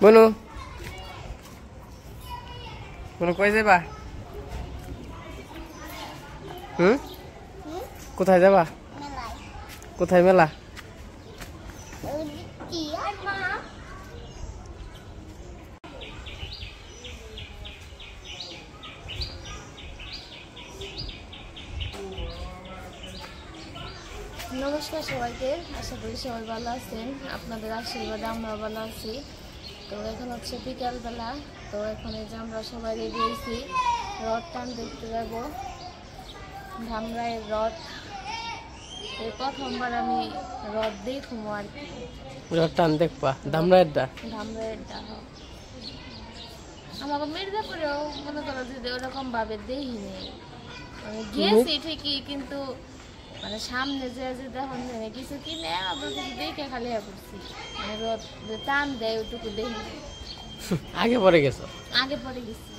বনু বনু কই যাবা? কোথায় যাবা? কোথায় মেলা? নমস্কার সবাইকে, আশা করি সবাই ভালো আছেন। আপনাদের আশীর্বাদে আমরা ভালো আছি। তো এখন হচ্ছে বিকালবেলা। তো এখন এই যে আমরা সবাই রেডি হয়েছি, রথ টান দেখতে যাব। ধামরাইয়ের রথ, এই প্রথমবার আমি রথ দেখবো আর কি। রথ টান দেখবা? ধামরাইয়েরটা? ধামরাইয়েরটা আমাকে মির্জাপুরেও মনে করো যে ওরকম ভাবে দেখিনি, মানে গিয়েছি ঠিকই, কিন্তু মানে সামনে যে দেখুন কিছু কিনে আমরা কিছু দেখে খালি করছি, মানে রথ টান দেয় ওইটুকু দেখি। আগে পরে গেছো? আগে পরে গেছি।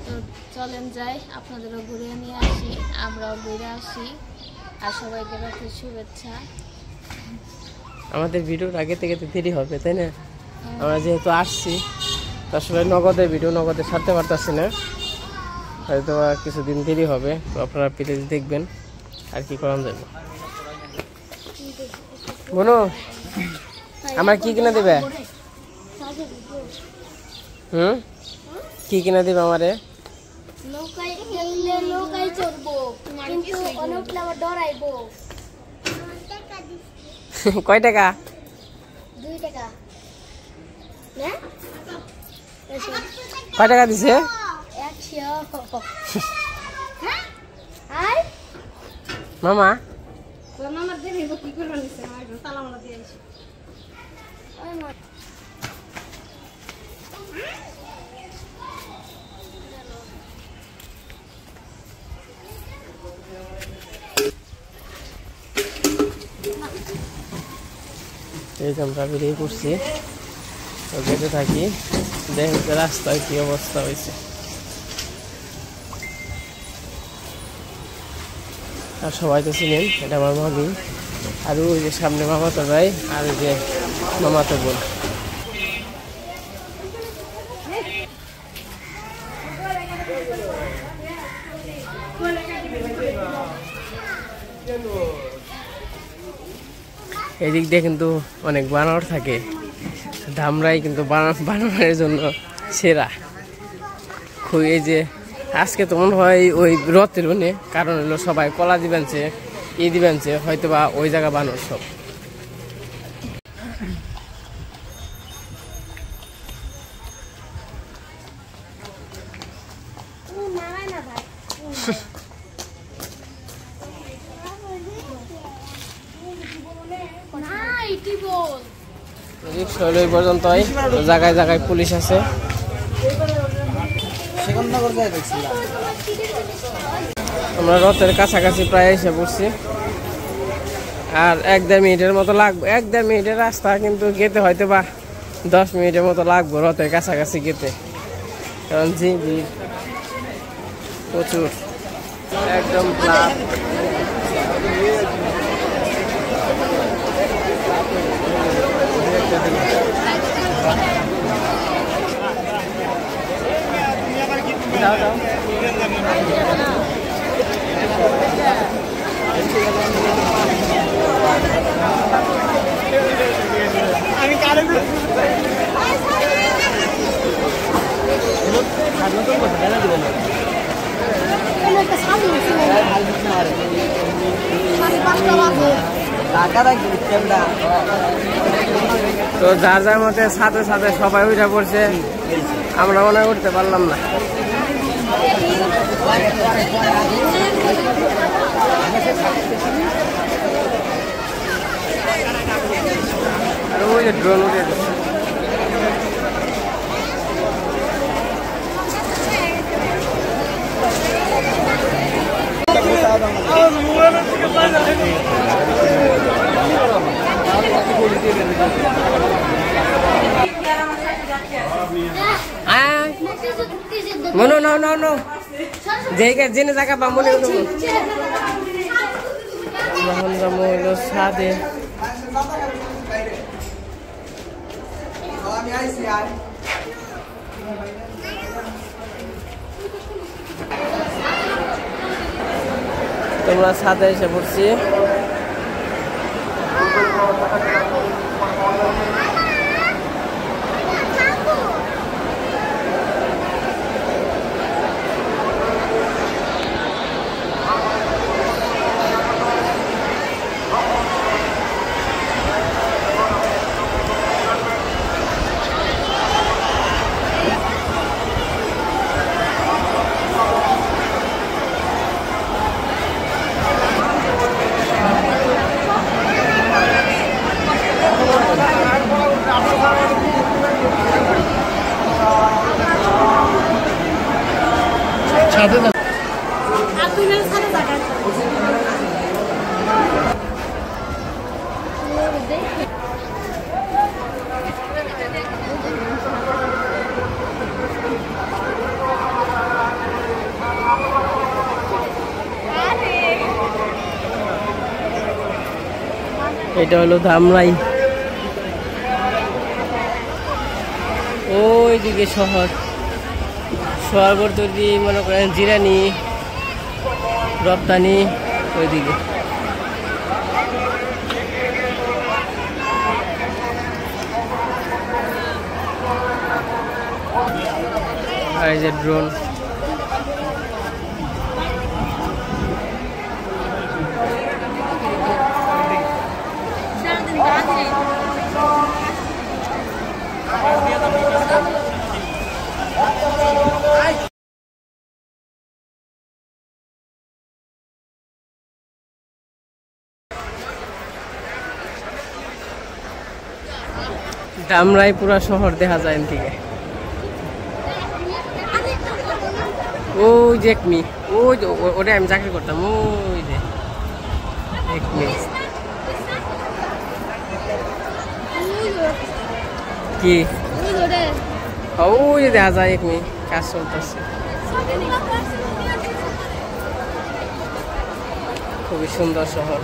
তো চলেন যাই, আপনাদেরও ঘুরে নিয়ে আসি, আমরাও ঘুরে আসি। আর সবাইকে রথের শুভেচ্ছা। আমাদের ভিডিওর আগে থেকে তো দেরি হবে, তাই না? আমরা যেহেতু আসছি, আসলে নগদের ভিডিও নগদে ছাড়তে পারতেছি না, হয়তো কিছুদিন দেরি হবে। তো আপনারা প্লিজ দেখবেন, আর কি করা যাবে। বনু আমার কি কিনে দেবে? কি কিনে দেবে আমারে? কয় টাকা? 2 টাকা। কয় টাকা দিছে? 100। মামা কি করবে নিছে? তালা মালা দিয়ে আসি। এই যে আমরা বেরিয়ে পড়ছি, যেতে থাকি, দেখতে রাস্তায় কি অবস্থা হয়েছে। আর সবাই তো চিনেন, এটা আমার মামি, আর ওই যে সামনে মামাতো ভাই, আর ওই যে মামাতো বোন। এদিক দিয়ে কিন্তু অনেক বানর থাকে। ধামরাই কিন্তু বানরের জন্য সেরা। খুব এই যে আজকে তো মনে হয় ওই রথের মনে কারণ হলো সবাই কলা দিবেন, দিবেন, হয়তো বা ওই জায়গা বানর সব। এই পর্যন্তই, জায়গায় জায়গায় পুলিশ আছে। আমরা রথের কাছাকাছি প্রায় এসে পড়ছি, আর 1-1.5 মিনিটের মতো লাগবে। 1-1.5 মিনিটের রাস্তা, কিন্তু গেতে হয়তো বা 10 মিনিটের মতো লাগবে রথের কাছাকাছি গেতে, কারণ যে ভিড় প্রচুর, একদম তো যার যার মতে সাথে সাথে সবাই উঠে পড়ছে, আমরা মনে করতে পারলাম না। আর ওই যে ড্রোন উঠে No. জেনে জায়গা বা মনে হলো মোহন রামু হইলো সাদে তোমরা সাদে এসে পড়ছি এটা হলো ধামরাই ওইদিকে শহর শহর তৈরি মনে করেন জিরানি রপ্তানি ওইদিকে আর এই যে ড্রোন ধামরাই পুরা শহর দেখা যায় থেকে ওই যে এক মি ওই ওটা আমি চাকরি করতাম ওই যে এক মি কি ওই যে দেখা যায় এক মি কাজ চলতেছে খুবই সুন্দর শহর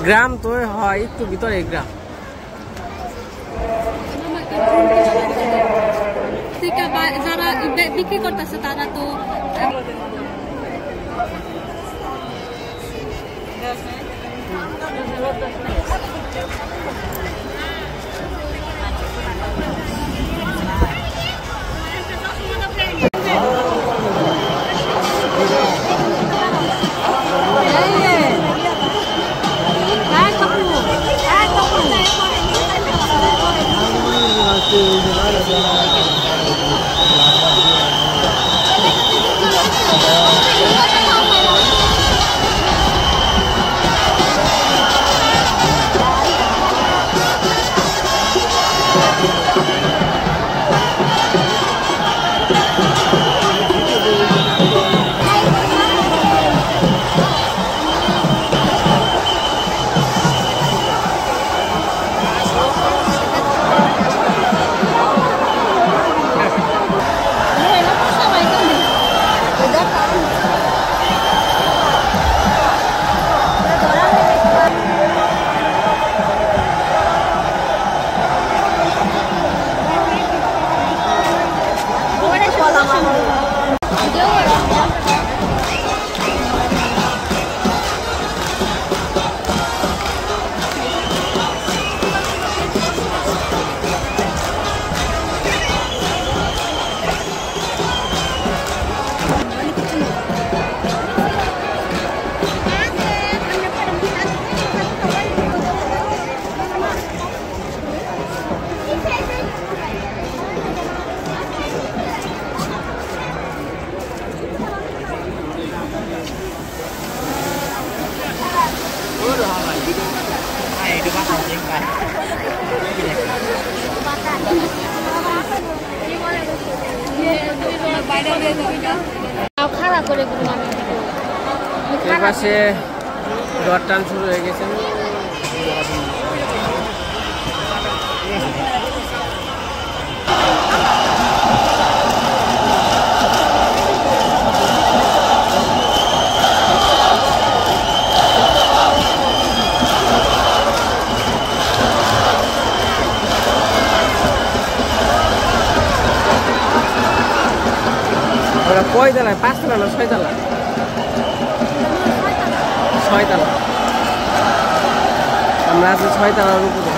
গ্রাম তো হয় একটু ভিতরে গ্রাম যারা বিক্রি করতেছে তারা তো পাশে রড টান শুরু হয়ে গেছে কয়তলা? 5 তলা না 6 তলা? 6 তলা। আমরা আছি 6 তলার উপরে।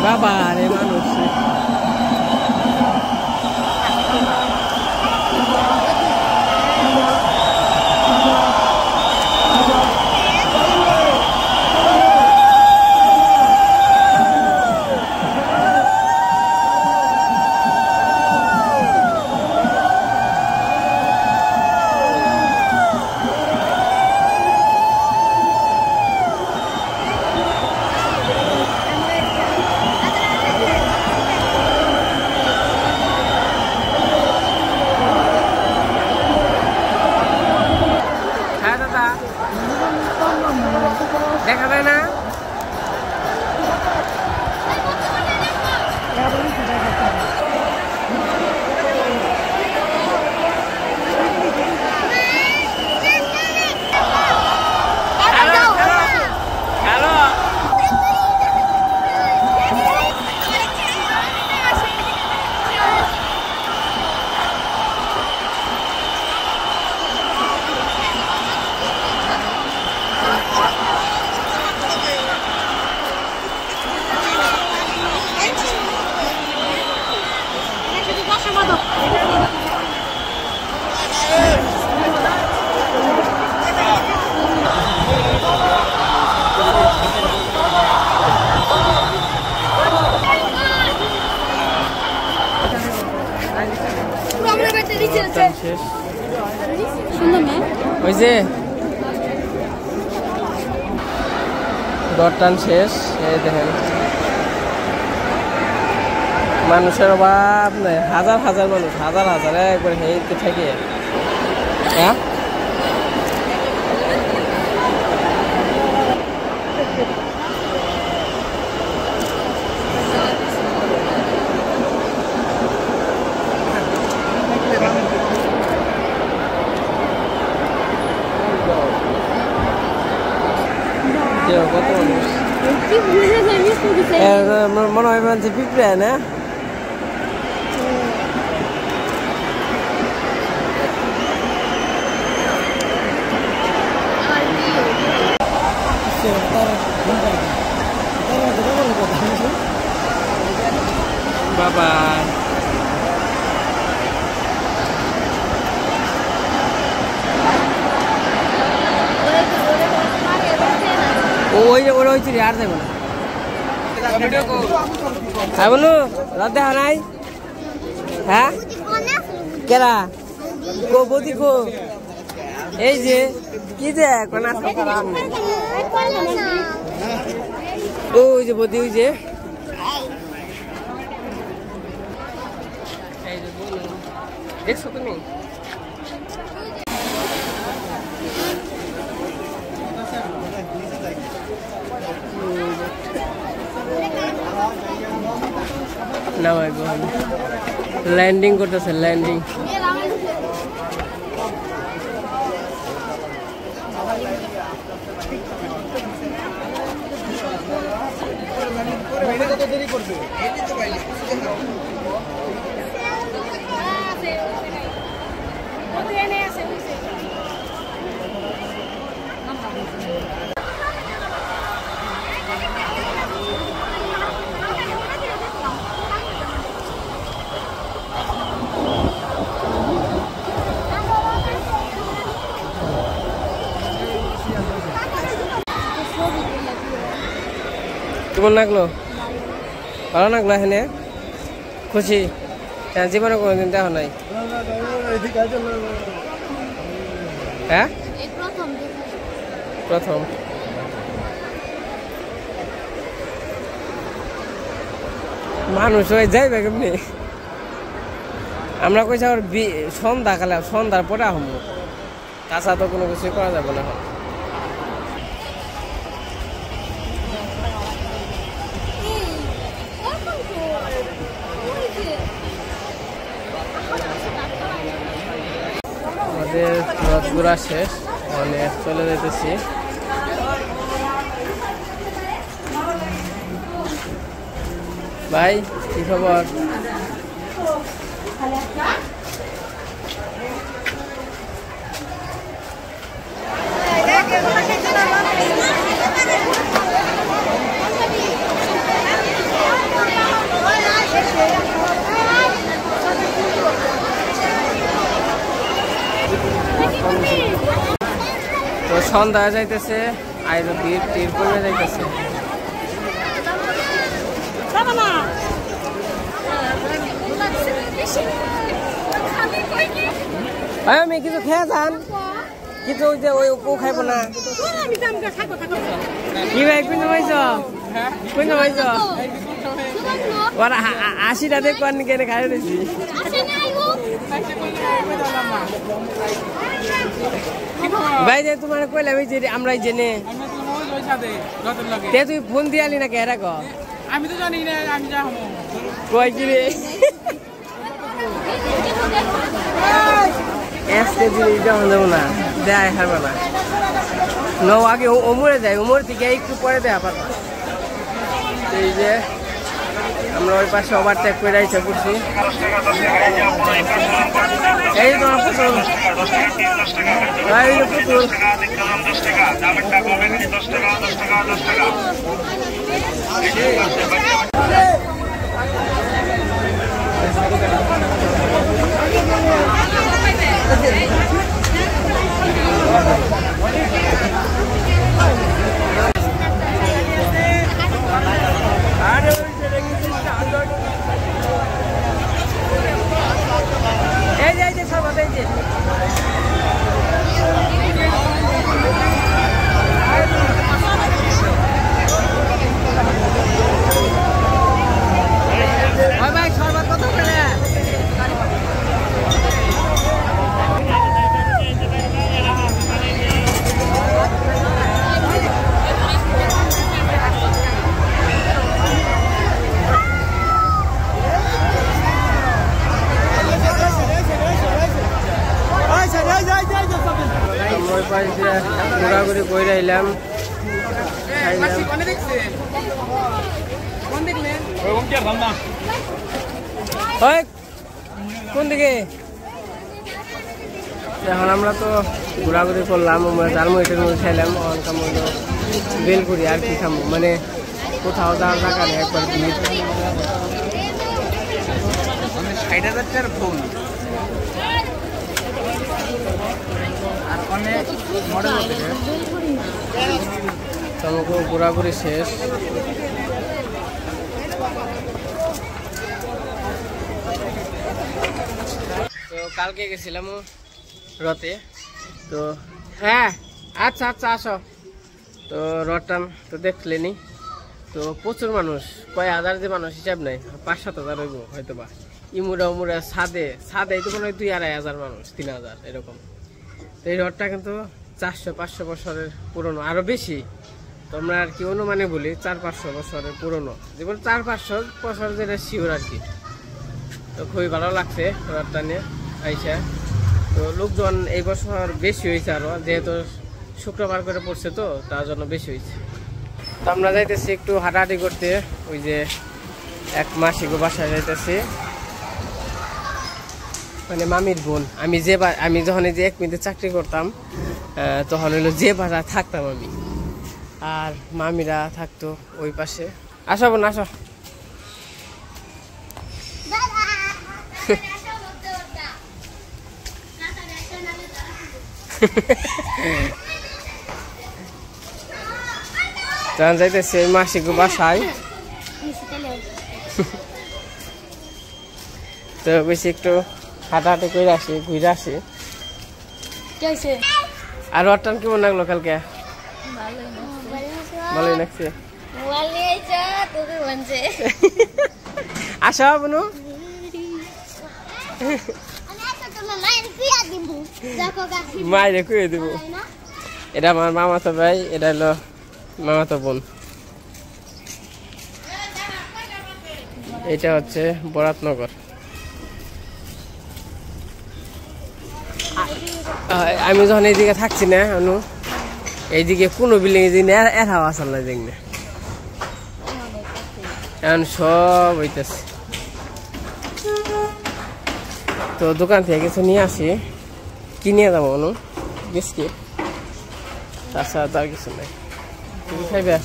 বাবারে মানুষ দেখা যায় না। ওই যে দরটান শেষ। এই দেখেন মানুষের অভাব নাই, হাজার হাজার মানুষ, হাজার হাজার একবার হেঁটে থেকে। হ্যাঁ কত মানুষ মনে হয় মানে পিঁপড়ে না বাবা। ওই ওরা হয়েছে আর যাবো না। হ্যাঁ বলু রাত দেখা নাই? হ্যাঁ কেরা কো বদি কো? এই যে কি যে ওই যে বদি ওই যে দেখছো তুমি? না ভাই ল্যান্ডিং করতেছে, ল্যান্ডিং। কেমন লাগলো? ভালো লাগলো এখানে? খুশি? জীবনে কোনোদিন দেখা নাই? হ্যাঁ, প্রথম। মানুষ হয়ে যাইবে কেমনি? আমরা কইছি আর সন্ধ্যাকালে, সন্ধ্যার পরে আহম, তাছাড়া তো কোনো কিছুই করা যাবে না। আমাদের রথ ঘোরা শেষ, মানে চলে যেতেছি। ভাই কি খবর? তো সন্ধ্যা যাইতেছে, আইরো ভিড় তীর কমে যাইতেছে। আমি কিছু খেয়ে যান, কিছু ওই যে ওই ও খাইব না। কি ভাই কোন পাইছ? কোন পাইছ? ওরা 80টা দেখ কেনে খাই দিছি। ভাই যে তোমার কইলাম এই যে আমরাই জেনে তে তুই ফোন দিয়ালি না কেরা ক? আমি তো জানি না, আমি যা হমু কই কি রে এসতে দিই যখন যাব না দেয় হারবা না। নো আগে ওমরে যায়, ওমর থেকে একটু পরে দেয়া পারবা। এই যে আমরা ওই পাশে ওভারটেক করে আইসা পড়ছি। এই তোমার পুতুল, পুতুল ঘোরাঘুরি করে আইলাম, কোন দিকে? এখন আমরা তো ঘোরাঘুরি করলাম, জালমুড়িটার মধ্যে খাইলাম, বেলপুরি আর কি খাবো, মানে কোথাও যাওয়ার জায়গা নেই, একবার ভিড়। 60,000 টাকার ফোন আর অনেক মডেল আছে। আমাকে ঘোরাঘুরি শেষ। তো কালকে গেছিলাম রথে, তো হ্যাঁ আচ্ছা আচ্ছা আসো। তো রথটান তো দেখলেনি, তো প্রচুর মানুষ, কয় হাজার যে মানুষ হিসাব নাই, 5-7 হাজার হইব হয়তো বা। ইমুরা উমুরা ছাদে ছাদে তো মনে হয় 2-2.5 মানুষ, 3,000 এরকম। তো এই রথটা কিন্তু 400-500 বছরের পুরনো, আরো বেশি। তোমরা আর কি অনুমানে বলি 400-500 বছরের পুরনো, যেমন 400-500 বছর যেটা শিওর আর কি। তো খুবই ভালো লাগছে রথটা নিয়ে আইসা। তো লোকজন এই বছর বেশি হয়েছে আরো, যেহেতু শুক্রবার করে পড়ছে তো তার জন্য বেশি হয়েছে। তো আমরা যাইতেছি একটু হাঁটাহাঁটি করতে, ওই যে এক মাসিকে বাসায় যাইতেছি, মানে মামির বোন। আমি যখন এই যে 1 মিনিটে চাকরি করতাম তখন হইলো যে বাসায় থাকতাম আমি, আর মামিরা থাকতো ওই পাশে। আসো বোন আসো। তখন যাইতেছি ওই মাসিক বাসায়। তো বেশি একটু হাঁটাহাঁটি করে আসি, ঘুরে আসি। আর অটান কেমন লাগলো কালকে? ভালোই লাগছে। আসো বনু, মায়ের কুয়ে দিব। এটা আমার মামাতো ভাই, এটা হলো মামাতো বোন। এটা হচ্ছে বরাতনগর। আমি যখন এইদিকে থাকছি না অনু, এইদিকে কোনো বিল্ডিং এর হাওয়া আসল না দেখ না, এখন সব হইতেছে। তো দোকান থেকে কিছু নিয়ে আসি, কি নিয়ে যাবো অনু? বিস্কিট, তাছাড়া তো আর কিছু নাই। কি খাইবে?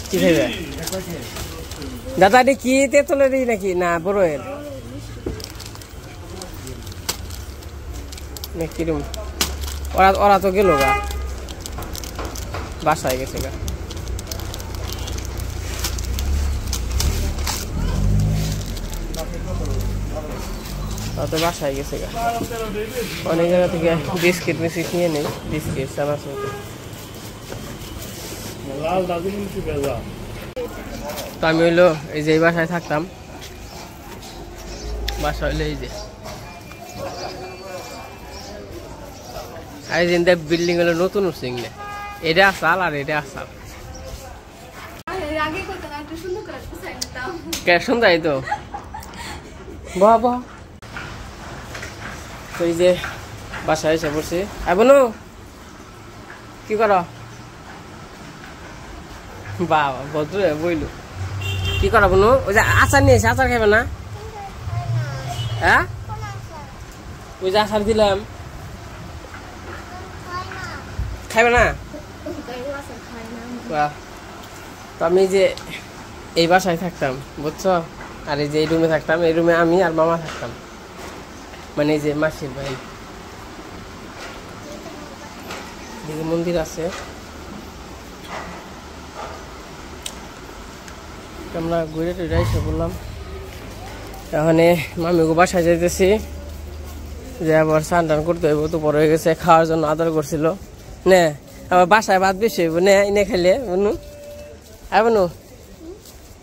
কি খাইবে দাদা? কি তেঁতুলের নাকি না বড়ের কিরম? ওরা তো গেল গা, বাসায় গেছে গা। তো বাসায় গেছে গা। অনেক জায়গা থেকে বিস্কিট মিস্কিট নিয়ে নেই, বিস্কিট চানাচুর। তো আমি হইলো এই যে এই বাসায় থাকতাম, বাসা হইলো এই যে বিল্ডিং হলো নতুন উঠছে, এটা আসাল আর এটা আসাল। সুন্দর তো বাবা। তো এই যে বাসায় এসে পড়ছি। বোনো কি কর? বাবা ভদ্র বইল। কি করা বোনো? ওই যে আচার নিয়েছে, আচার খাবে না? হ্যাঁ, ওই যে আচার দিলাম, খাইবে না? তো আমি যে এই বাসায় থাকতাম বুঝছো, আর এই যে এই রুমে থাকতাম, এই রুমে আমি আর মামা থাকতাম, মানে এই যে মাসির ভাই। মন্দির আছে, আমরা ঘুরে টুরে এসে বললাম। এখানে মামিগো বাসায় যাইতেছি, যে আবার স্নান টান করতে হইব, তো বড় হয়ে গেছে, খাওয়ার জন্য আদর করছিল। নে আবার বাসায় ভাত বেশি হইব, নে এনে খাইলে বনু। বনু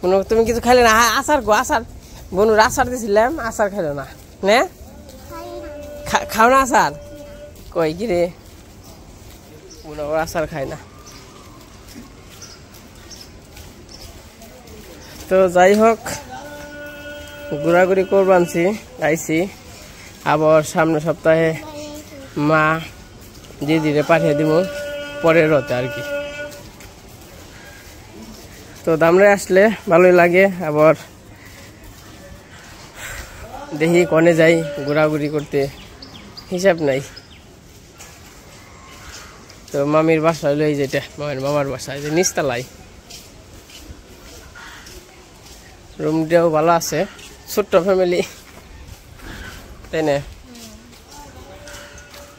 বনু তুমি কিছু খাইলে না? আচার গো, আচার বনুর আচার দিছিলাম, আচার খাইল না? নে খাও না আচার? কই কি রে, বনু আচার খায় না। তো যাই হোক, ঘোরাঘুরি করবো আনছি, আইছি। আবার সামনের সপ্তাহে মা দিদিরে পাঠিয়ে দিব পরের রতে আর কি। তো দামরে আসলে ভালোই লাগে। আবার দেখি কনে যাই ঘোরাঘুরি করতে, হিসাব নাই। তো মামির বাসা হলো এই যেটা, মামার বাসা, এই যে নিচতলায়। রুমটাও ভালো আছে, ছোট্ট ফ্যামিলি, তাই না?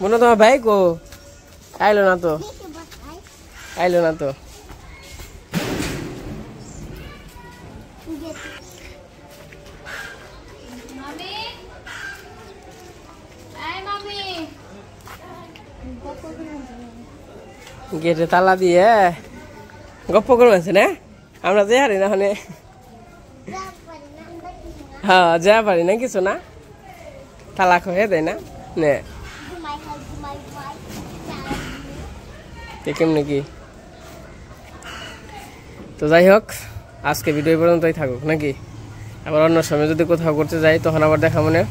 মনে তোমার ভাই কো আইলো না তো, আইলো না তো। গেটে তালা দিয়ে গপ্প করবেন না, আমরা যে হারি না, হ্যাঁ যা পারি না কিছু না, তালাক হয়ে দেয় না নে কেমন কি। তো যাই হোক, আজকে ভিডিও পর্যন্তই থাকুক নাকি, আবার অন্য সময় যদি কোথাও করতে যাই তখন আবার দেখা মনে।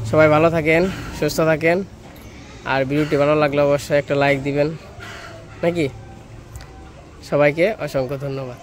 সবাই ভালো থাকেন, সুস্থ থাকেন, আর ভিডিওটি ভালো লাগলে অবশ্যই একটা লাইক দিবেন নাকি। সবাইকে অসংখ্য ধন্যবাদ।